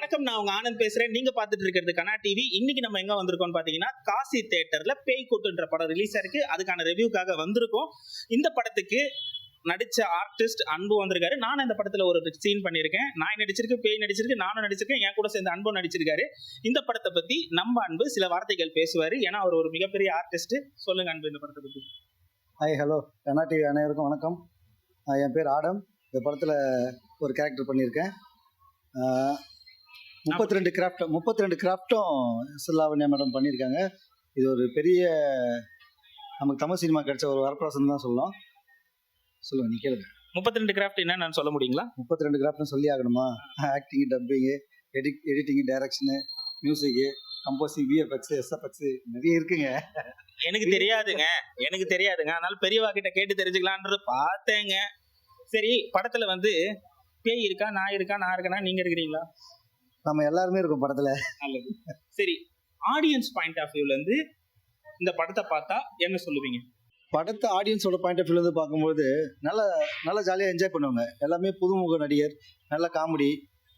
வணக்கம், நான் உங்க ஆனந்த் பேசுறேன். நீங்க பாத்துட்டு இருக்கிறது கனா டிவி. இன்னைக்கு நம்ம எங்க வந்திருக்கோம் பாத்தீங்கன்னா, காசி தியேட்டர்ல பேய் கூத்துன்ற படம் ரிலீஸ் ஆயிருக்கு. அதுக்கான ரிவ்யூக்காக வந்திருக்கோம். இந்த படத்துக்கு நடிச்ச ஆர்டிஸ்ட் அன்பு வந்திருக்காரு. நானும் இந்த படத்துல ஒரு சீன் பண்ணிருக்கேன். நான் நடிச்சிருக்கேன், பேய் நடிச்சிருக்கு, நானும் நடிச்சிருக்கேன், என் கூட சேர்ந்து அன்பும் நடிச்சிருக்காரு. இந்த படத்தை பத்தி நம்ம அன்பு சில வார்த்தைகள் பேசுவாரு. ஏன்னா அவர் ஒரு மிகப்பெரிய ஆர்டிஸ்ட். சொல்லுங்க அன்பு, இந்த படத்தை பத்தி. ஹாய், ஹலோ கனா டிவி அனைவருக்கும் வணக்கம். என் பேர் ஆடம். இந்த படத்தில் ஒரு கேரக்டர் பண்ணியிருக்கேன். 32 கிராஃப்டும் லாவண்யா மேடம் பண்ணியிருக்காங்க. இது ஒரு பெரிய நமக்கு தமிழ் சினிமா கிடைச்ச ஒரு வரப்பிரசாதம் தான் சொல்லலாம். சொல்லுங்கள், நீ கேளுங்க. 32 கிராஃப்ட் என்ன நான் சொல்ல முடியுங்களா? 32 கிராஃப்ட்னு சொல்லி ஆகணுமா? ஆக்டிங்கு, டப்பிங்கு, எடிட்டிங்கு, டைரக்ஷனு, மியூசிக்கு, கம்போசிங், விஎஃப்எக்ஸ், எஸ்எஃப்எக்ஸ் நிறைய இருக்குங்க. எனக்கு தெரியாதுங்க. அதனால பெரியவா கிட்ட கேட்டு தெரிஞ்சுக்கலான்றது பார்த்தேங்க. சரி, படத்துல வந்து பேய் இருக்கா, நான் இருக்கேனா, நீங்க இருக்கிறீங்களா? நம்ம எல்லாருமே இருக்கும் படத்துல. நல்லது. சரி, ஆடியன்ஸ் பாயிண்ட் ஆஃப் வியூல இருந்து இந்த படத்தை பார்த்தா என்ன சொல்லுவீங்க? படத்தை ஆடியன்ஸோட பாயிண்ட் ஆஃப் வியூலேருந்து பார்க்கும்போது நல்லா ஜாலியாக என்ஜாய் பண்ணுவாங்க. எல்லாமே புதுமுக நடிகர், நல்ல காமெடி,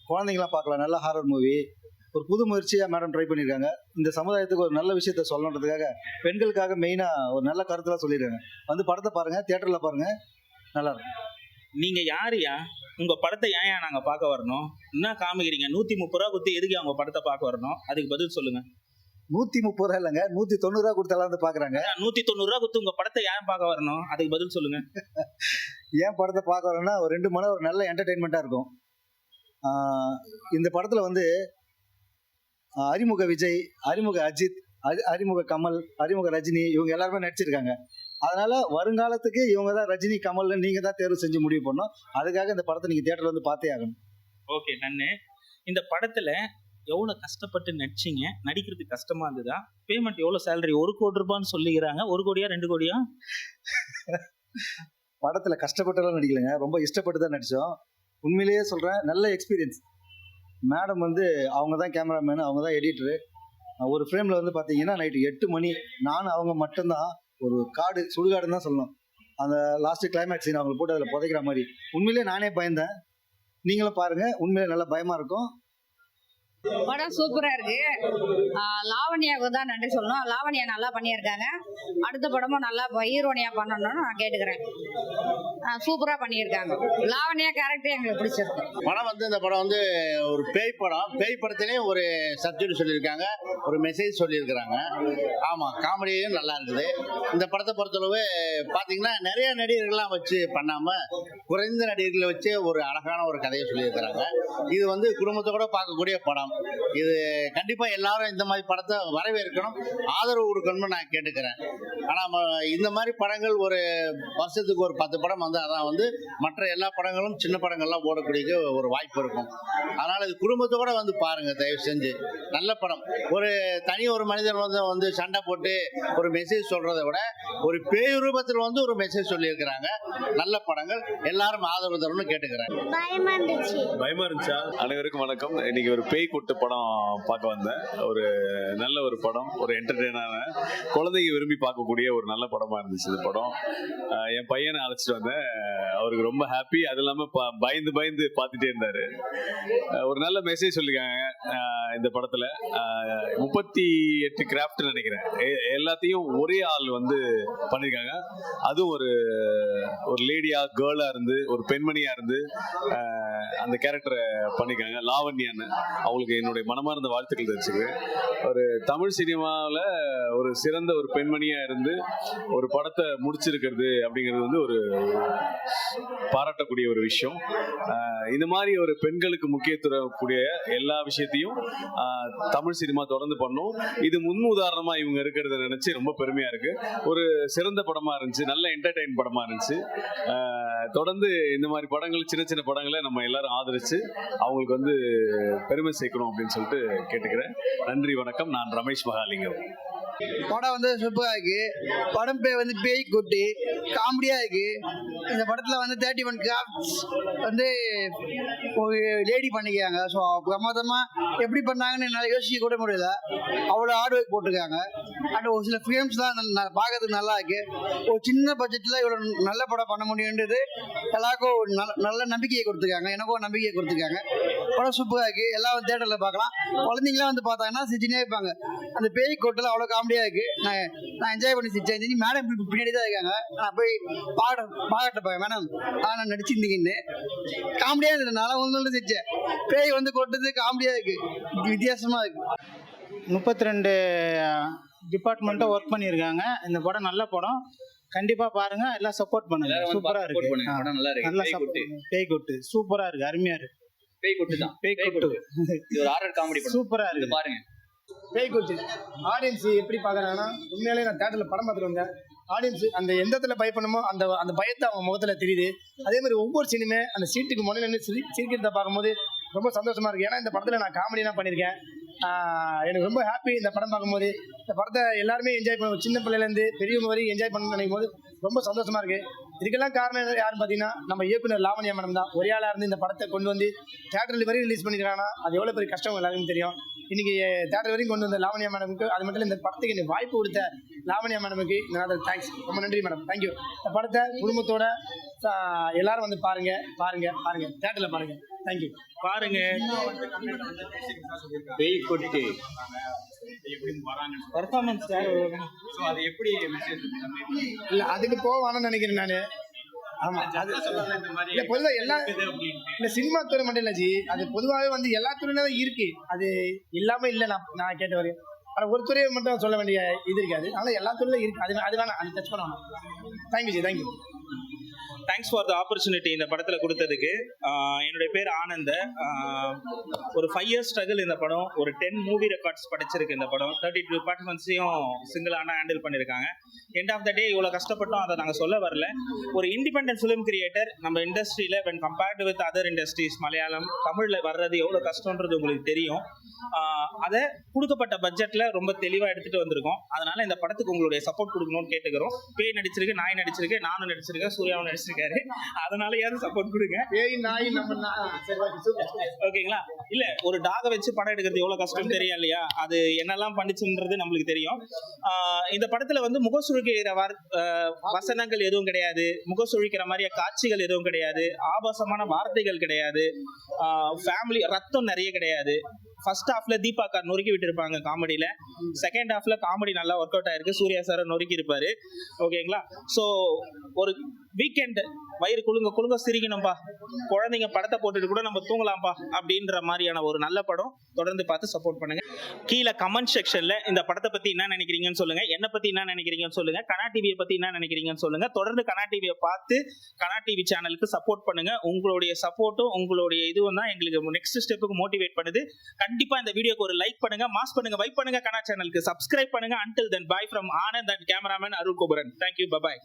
குழந்தைங்களாம் பார்க்கலாம், நல்ல ஹாரர் மூவி. ஒரு புது முயற்சியாக மேடம் ட்ரை பண்ணியிருக்காங்க. இந்த சமுதாயத்துக்கு ஒரு நல்ல விஷயத்த சொல்லணுன்றதுக்காக, பெண்களுக்காக மெயினாக ஒரு நல்ல கருத்துலாம் சொல்லியிருக்காங்க. வந்து படத்தை பாருங்கள், தியேட்டரில் பாருங்கள், நல்லாயிருக்கும். நீங்க யாரையா உங்க படத்தை ஏன் நாங்க பார்க்க வரணும்? என்ன காமிக்கிறீங்க? 130 ரூபா கொடுத்து எதுக்கு அவங்க படத்தை பார்க்க வரணும்? அதுக்கு பதில் சொல்லுங்க. 130 ரூபா இல்லைங்க, 190 ரூபா கொடுத்தாலாம் வந்து பார்க்குறாங்க. 190 ரூபா கொடுத்து உங்க படத்தை ஏன் பார்க்க வரணும்? அதுக்கு பதில் சொல்லுங்க. ஏன் படத்தை பார்க்க வரணும்னா, ஒரு 2 மணி நேரம் ஒரு நல்ல என்டர்டெயின்மெண்ட்டாக இருக்கும். இந்த படத்தில் வந்து அறிமுக விஜய், அறிமுக அஜித், அறிமுக கமல், அறிமுக ரஜினி, இவங்க எல்லாருமே நடிச்சிருக்காங்க. அதனால வருங்காலத்துக்கு இவங்க தான் ரஜினி, கமல் நீங்க தான் தேர்வு செஞ்சு முடிவு பண்ணணும். அதுக்காக இந்த படத்தை நீங்க தியேட்டர்ல வந்து பார்த்தே ஆகணும். ஓகே, நன்னு. இந்த படத்துல எவ்வளவு கஷ்டப்பட்டு நடிச்சீங்க? நடிக்கிறதுக்கு கஷ்டமா இருந்ததா? பேமெண்ட் எவ்வளவு சேலரி? 1 கோடி ரூபான்னு சொல்லிக்கிறாங்க. 1 கோடியா 2 கோடியா? படத்துல கஷ்டப்பட்டுலாம் நடிக்கலைங்க, ரொம்ப இஷ்டப்பட்டு தான் நடிச்சோம். உண்மையிலேயே சொல்றேன், நல்ல எக்ஸ்பீரியன்ஸ். மேடம் வந்து அவங்க தான் கேமராமேனு, அவங்க தான் எடிட்டரு. ஒரு ஃப்ரேம்ல வந்து பாத்தீங்கன்னா நைட்டு 8 மணி, நானும் அவங்க மட்டும்தான். ஒரு சுடுகாடுன்னு தான் சொல்லணும். அந்த லாஸ்ட் கிளைமேக்ஸ் சீன் அவங்க போட்டு அதில் புதைக்கிற மாதிரி உண்மையிலேயே நானே பயந்தேன். நீங்களும் பாருங்க, உண்மையிலே நல்லா பயமா இருக்கும். படம் சூப்பரா இருக்கு. லாவண்யாவுக்கு தான் நன்றி சொல்லணும். லாவண்யா நல்லா பண்ணியிருக்காங்க. அடுத்த படமும் நல்லா ஹீரோனியா பண்ணணும்னு நான் கேட்டுக்கிறேன். சூப்பரா பண்ணியிருக்காங்க. லாவண்யா கேரக்டர் எங்களுக்கு பிடிச்சிருக்கு. படம் வந்து இந்த படம் வந்து ஒரு பேய் படம். பேய் படத்திலேயே ஒரு சப்ஜெக்ட் சொல்லியிருக்காங்க, ஒரு மெசேஜ் சொல்லியிருக்கிறாங்க. ஆமாம், காமெடியும் நல்லா இருக்குது. இந்த படத்தை பொறுத்தளவு பார்த்தீங்கன்னா நிறைய நடிகர்கள்லாம் வச்சு பண்ணாமல் குறைந்த நடிகர்களை வச்சு ஒரு அழகான ஒரு கதையை சொல்லியிருக்கிறாங்க. இது வந்து குடும்பத்தோட பார்க்கக்கூடிய படம். இது கண்டிப்பா எல்லாரும் இந்த மாதிரி படத்தை வரவேற்கணும், ஆதரவு கொடுக்கணும்னு நான் கேட்டுக்கிறேன். ஆனா இந்த மாதிரி படங்கள் ஒரு வருஷத்துக்கு ஒரு 10 படம் வந்து அதான் வந்து மற்ற எல்லா படங்களும் சின்ன படங்கள்லாம் ஓடக்கூடிய ஒரு வாய்ப்பு இருக்கும். அதனால இது குடும்பத்தோட வந்து பாருங்க, தயவு செஞ்சு. நல்ல படம். ஒரு மனிதர் வந்து சண்டை போட்டு ஒரு மெசேஜ் சொல்றதை விட ஒரு பேய் ரூபத்தில் வந்து ஒரு மெசேஜ் சொல்லியிருக்கிறாங்க. நல்ல படங்கள், எல்லாரும் ஆதரவு தரணும்னு கேட்டுக்கிறேன். பயமா இருந்துச்சா? அனைவருக்கும் வணக்கம். இன்னைக்கு ஒரு பேய் கூட்டு படம் பார்க்க வந்தேன். ஒரு நல்ல ஒரு படம், ஒரு என்டர்டெயினான, குழந்தைங்க விரும்பி பார்க்கக்கூடிய ஒரு நல்ல படமா இருந்துச்சு இந்த படம். என் பையனை அழைச்சிட்டு வந்தேன். அவருக்கு ரொம்ப ஹாப்பி. அது இல்லாம பயந்து பார்த்துட்டே இருந்தாரு. ஒரு நல்ல மெசேஜ் சொல்லிருக்காங்க இந்த படத்துல. 38 கிராஃப்ட் நினைக்கிறேன், எல்லாத்தையும் ஒரே ஆள் வந்து பண்ணிருக்காங்க. அதுவும் ஒரு லேடியா, கேர்ளா இருந்து, ஒரு பெண்மணியா இருந்து அந்த கேரக்டரை பண்ணிருக்காங்க. லாவண்யான்னு அவங்களுக்கு என்னுடைய மனமார்ந்த வாழ்த்துக்கள் தெரிஞ்சுக்கிறேன். ஒரு தமிழ் சினிமாவில் ஒரு சிறந்த ஒரு பெண்மணியா இருந்து ஒரு படத்தை முடிச்சிருக்கிறது அப்படிங்கிறது வந்து ஒரு பாராட்டக்கூடிய ஒரு விஷயம். இந்த மாதிரி ஒரு பெண்களுக்கு முக்கியத்துவம் கூடிய எல்லா விஷயத்தையும் தமிழ் சினிமா தொடர்ந்து பண்ணும். இது முன் உதாரணமா இவங்க இருக்கிறத நினைச்சு ரொம்ப பெருமையா இருக்கு. ஒரு சிறந்த படமா இருந்துச்சு, நல்ல என்டர்டெயின் படமா இருந்துச்சு. தொடர்ந்து இந்த மாதிரி படங்கள், சின்ன சின்ன படங்களை நம்ம எல்லாரும் ஆதரிச்சு அவங்களுக்கு வந்து பெருமை சேர்க்கணும் அப்படின்னு சொல்லிட்டு கேட்டுக்கிறேன். நன்றி, வணக்கம். நான் ரமேஷ் மகாலிங்கம். படம் வந்து சூப்பராக இருக்கு. படம் பேர் வந்து பேய் கொட்டு, காமெடியாக இருக்கு. இந்த படத்தில் வந்து 31 கிராஃப்ட்ஸ் வந்து ஒரு லேடி பண்ணிக்கிறாங்க. ஸோ பிரமாதமாக எப்படி பண்ணாங்கன்னு என்னால் யோசிக்க கூட முடியல. அவ்வளோ ஹார்ட் ஒர்க் போட்டிருக்காங்க. அண்ட் ஒரு சில ஃபிலிம்ஸ்லாம் பார்க்கறதுக்கு நல்லா இருக்கு. ஒரு சின்ன பட்ஜெட்டில் இவ்வளோ நல்ல படம் பண்ண முடியுன்றது எல்லாருக்கும் ஒரு நல்ல நம்பிக்கையை கொடுத்துருக்காங்க. எனக்கும் ஒரு நம்பிக்கையை கொடுத்துருக்காங்க. படம் சூப்பராக இருக்கு. எல்லாம் தேட்டரில் பார்க்கலாம். குழந்தைங்களாம் வந்து பார்த்தாங்கன்னா சிரிச்சுனே இருப்பாங்க. அந்த பேய் கோட்டில் அவ்வளோ காமெடியாக இருக்கு. நான் என்ஜாய் பண்ணி சிரிச்சேன். மேடம் பின்னாடி தான் இருக்காங்க. நான் போய் பாராட்டப்பேன் மேடம் நான் நடிச்சிருந்தீங்கன்னு. காமெடியாக இருந்ததுனால ஒன்று சிரிச்சேன். பேய் வந்து கொட்டுறது காமெடியாக இருக்கு, வித்தியாசமாக இருக்கு. 32 டிபார்ட்மெண்ட்டும் ஒர்க் பண்ணியிருக்காங்க. இந்த படம் நல்ல படம், கண்டிப்பா பாருங்க. எல்லாம் சப்போர்ட் பண்ணுங்க. சூப்பரா இருக்கு. நல்லா பேய் கொட்டு சூப்பரா இருக்கு, அருமையா இருக்கு. பேய் கொட்டு தான், பேய் கொட்டு இது ஒரு ஹாரர் காமெடி படம். சூப்பரா இருக்கு, பாருங்க. பேய் கொட்டு ஆடியன்ஸ் எப்படி பார்க்குறாங்கன்னா, உண்மையிலேயே நான் தேட்டரில் படம் பார்த்துட்டு வந்தேன். ஆடியன்ஸ் அந்த எந்த இடத்துல பயப்படணுமோ அந்த பயத்தை அவங்க முகத்தில் தெரியுது. அதே மாதிரி ஒவ்வொரு சீனுமே அந்த சீட்டுக்கு முன்னாடி நின்று சிரிக்கிறத பார்க்கும்போது ரொம்ப சந்தோஷமா இருக்கு. ஏன்னா இந்த படத்தில் நான் காமெடிலாம் பண்ணியிருக்கேன். எனக்கு ரொம்ப ஹாப்பி இந்த படம் பார்க்கும்போது. இந்த படத்தை எல்லாருமே என்ஜாய் பண்ணுவோம், சின்ன பிள்ளைலேருந்து பெரியவங்க வரைக்கும் என்ஜாய் பண்ணணும்னு நினைக்கும் போது ரொம்ப சந்தோஷமா இருக்கு. இதுக்கெல்லாம் காரணம் யாருன்னு பார்த்தீங்கன்னா, நம்ம இயக்குனர் லாவண்யா மேடம் தான். ஒரே ஆளாக இருந்து இந்த படத்தை கொண்டு வந்து தேட்டரில் வரையும் ரிலீஸ் பண்ணிக்கிறாங்கன்னா அது எவ்வளோ பெரிய கஷ்டம் எல்லாருக்கும் தெரியும். இன்னைக்கு தேட்டர் வரைக்கும் கொண்டு வந்த லாவண்யா மேடமுக்கு, அது மட்டும் இல்லை இந்த படத்துக்கு எனக்கு வாய்ப்பு கொடுத்த லாவண்யா மேடமுக்கு நான் தேங்க்ஸ், ரொம்ப நன்றி மேடம், தேங்க்யூ. இந்த படத்தை குடும்பத்தோட எல்லாரும் வந்து பாருங்க தேட்டரில் பாருங்க. தேங்க்யூ. பாருங்க பேய் கொட்டு பெர்ஃபார்மன்ஸ் இல்லை அதுக்கு போவானு நினைக்கிறேன் நான். ஆமா, அது இல்லை பொதுவாக எல்லா இல்லை சினிமா துறை மட்டும் இல்லை ஜி, அது பொதுவாகவே வந்து எல்லா துறையிலும் தான் இருக்கு. அது இல்லாமல் இல்லை. நான் கேட்ட வரையும் ஆனால் ஒரு துறையை மட்டும் சொல்ல வேண்டிய இது இருக்காது. அதனால் எல்லா துறையிலும் இருக்கு. அது வேணாம், அது டச் பண்ண வேணாம். Thank you G, thank you. Thanks for the opportunity இந்த படத்தில் கொடுத்ததுக்கு. என்னுடைய பேர் ஆனந்த. ஒரு 5 years ஸ்ட்ரகிள் இந்த படம். ஒரு 10 மூவி ரெக்கார்ட்ஸ் படிச்சிருக்கு இந்த படம். 32 டிபார்ட்மெண்ட்ஸையும் சிங்கிளான ஹேண்டில் பண்ணியிருக்காங்க. எண்ட் ஆஃப் த டே இவ்வளோ கஷ்டப்பட்டோம் அதை நாங்கள் சொல்ல வரல. ஒரு இண்டிபெண்டன்ட் ஃபிலிம் கிரியேட்டர் நம்ம இண்டஸ்ட்ரியில் when compared with other industries, Malayalam தமிழில் வர்றது எவ்வளோ கஷ்டன்றது உங்களுக்கு தெரியும். அதை கொடுக்கப்பட்ட பட்ஜெட்டில் ரொம்ப தெளிவாக எடுத்துகிட்டு வந்திருக்கோம். அதனால் இந்த படத்துக்கு உங்களுடைய சப்போர்ட் கொடுக்கணும்னு கேட்டுக்கிறோம். பேய் நடிச்சிருக்கு, நாய் நடிச்சிருக்கு, நானும் நடிச்சிருக்கேன், சூர்யாவும் நடிச்சிருக்காரு. அதனால யாரும் சப்போர்ட் கொடுங்க. பேய் நாய் நம்ம ஓகேங்களா? இல்ல ஒரு டாக வச்சு படம் எடுக்கிறது எவ்வளவு கஷ்டம் தெரியும் இல்லையா? அது என்னெல்லாம் பண்ணிச்சுன்றது நம்மளுக்கு தெரியும். இந்த படத்துல வந்து முகசுழிக்கிற வசனங்கள் எதுவும் கிடையாது, முகசுழிக்கிற மாதிரியே காட்சிகள் எதுவும் கிடையாது, ஆபாசமான வார்த்தைகள் கிடையாது, ஃபேமிலி ரத்தம் நிறைய கிடையாது. ஃபர்ஸ்ட் ஹாஃப்ல தீபா கார் நொறுக்கி விட்டுருப்பாங்க காமெடியில. செகண்ட் ஹாஃப்ல காமெடி நல்லா ஒர்க் அவுட் ஆயிருக்கு. சூர்யா சார் நொறுக்கி இருப்பாரு. ஓகேங்களா? ஸோ ஒரு வீக்கெண்ட் வயிறு குழுங்க சிரிக்கணும்பா, குழந்தைங்க படத்தை போட்டுட்டு கூட நம்ம தூங்கலாம்ப்பா அப்படின்ற மாதிரியான ஒரு நல்ல படம். தொடர்ந்து பார்த்து சப்போர்ட் பண்ணுங்க. கீழே கமெண்ட் செக்ஷன்ல இந்த படத்தை பத்தி என்ன நினைக்கிறீங்கன்னு சொல்லுங்க, என்ன பத்தி என்ன நினைக்கிறீங்கன்னு சொல்லுங்க, கனா டிவியை பத்தி என்ன நினைக்கிறீங்கன்னு சொல்லுங்க. தொடர்ந்து கனா டிவியை பார்த்து கனா டிவி சேனலுக்கு சப்போர்ட் பண்ணுங்க. உங்களுடைய சப்போர்ட்டும் உங்களுடைய இதுவும் தான் எங்களுக்கு நெக்ஸ்ட் ஸ்டெப்புக்கு மோட்டிவேட் பண்ணுது. கண்டிப்பா இந்த வீடியோக்கு ஒரு லைக் பண்ணுங்க, மாஸ் பண்ணுங்க, வைப் பண்ணுங்க, கனா சேனலுக்கு சப்ஸ்கிரைப் பண்ணுங்க. Until then, bye from Anand and cameraman Arul Kubaran. Thank you, bye bye.